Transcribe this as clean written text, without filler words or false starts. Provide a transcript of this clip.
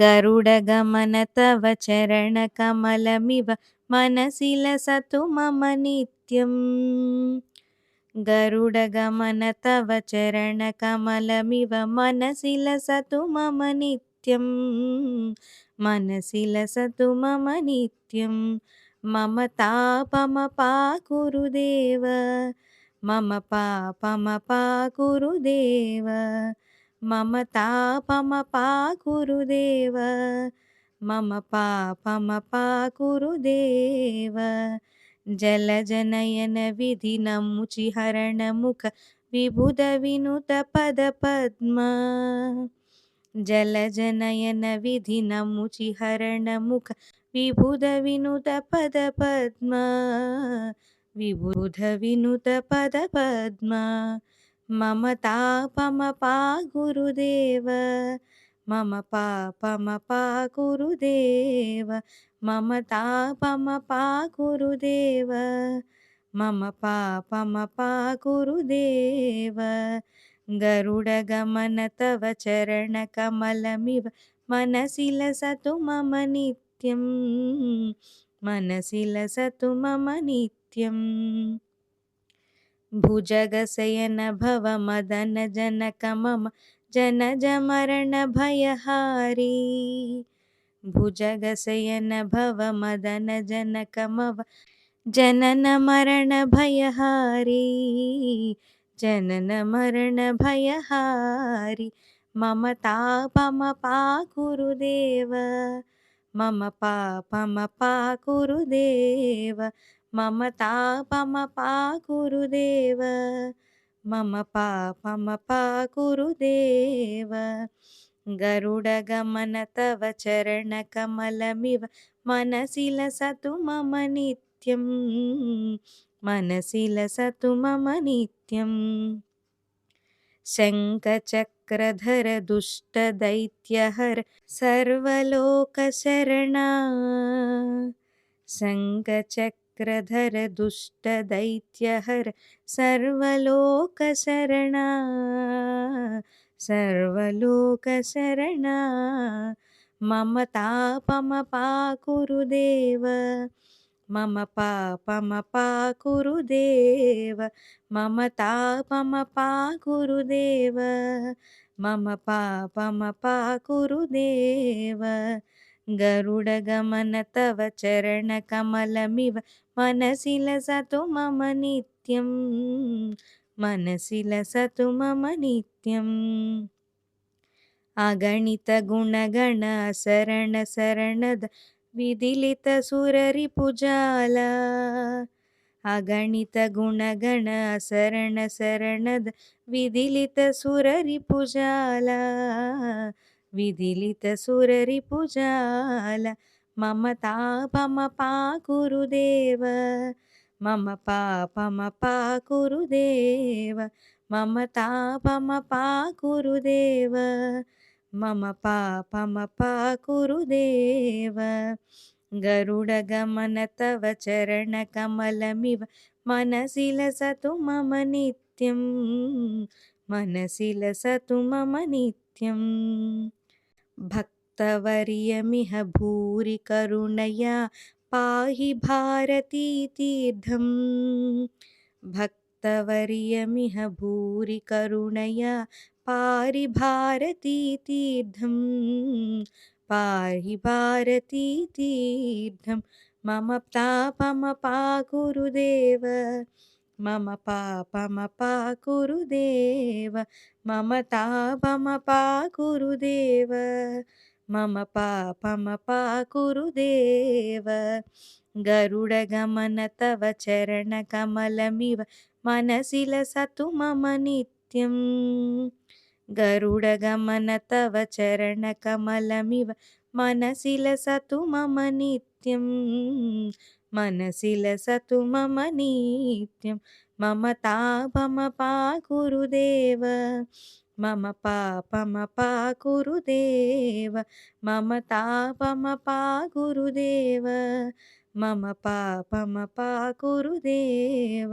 गरुडगमन तव चरणकमलमिव मनसि लसतु मम नित्यम्। गरुडगमन तव चरणकमलमिव मनसि लसतु मम नित्यम्। मनसि लसतु मम नित्यम्। मम तापमपाकुरु देव, मम पापमपाकुरु देव, मम तापमपाकुरु देव, मम पापमपाकुरु देव। जलजनयन विधिनमुचिहरण मुख विबुध विनुत पद पद्मा। जलजनयन विधिनमुचिहरण मुख विबुध विनुत पद पद्मा। विबुध विनुत पद पद्मा। मम तापमपाकुरु देव, मम पापमपाकुरु देव, मम तापमपाकुरु देव, मम पापमपाकुरु देव। गरुडगमन तव चरणकमलमिव मनसि लसतु मम नित्यम्। मनसि लसतु मम नित्यम्। भुजगशयन भव मदन जनक मम जनज मरण भयहारी। भुजगशयन भव मदन जनक मम जनन मरण भयहारी। जनन मरण भयहारी। मम तापमपाकुरु देव, मम पापमपाकुरु देव, मम तापमपाकुरु देव, मम पापमपाकुरु देव। गरुडगमन तव चरणकमलमिव मनसि लसतु मम नित्यम्। मनसि लसतु मम नित्यम्। शङ्खचक्रधर दुष्टदैत्यहर सर्वलोकशरणा। शङ्खचक्रधर दुष्टदैत्यहर सर्वलोकशरणा। सर्वलोकशरणा। मम तापमपाकुरु देव, मम पापमपाकुरु देव, मम तापमपाकुरु देव, मम पापमपाकुरु देव। गरुडगमन तव चरणकमलमिव मनसि लसतु मम नित्यम्। मनसि लसतु मम नित्यम्। अगणित गुणगण शरण शरणद विदिलित सुररिपुजाला। अगणित गुणगण शरण शरणद विदिलित सुररिपुजाला। विदिलित सुररिपुजाला। मम तापमपाकुरु देव, मम पापमपाकुरु देव, मम तापमपाकुरु देव, मम पापमपाकुरु देव। गरुडगमन तव चरणकमलमिव मनसि लसतु मम नित्यम्। मनसि लसतु मम नित्यम्। भक्तवर्यमिह भूरि करुणया पाहि भारतीतीर्थम्। भक्तवर्यमिह भूरि करुणया पाहि भारतीतीर्थम्। पाहि भारतीतीर्थम्। मम तापमपाकुरु देव, मम पापमपाकुरु देव, मम तापमपाकुरु देव, मम पापमपाकुरु देव। गरुडगमन तव चरणकमलमिव मनसि लसतु मम नित्यम्। गरुडगमन तव चरणकमलमिव मनसि लसतु मम नित्यम्। मनसि लसतु मम नित्यम्। मम तापमपाकुरु देव, मम पापमपाकुरु देव, मम तापमपाकुरु देव, मम पापमपाकुरु देव।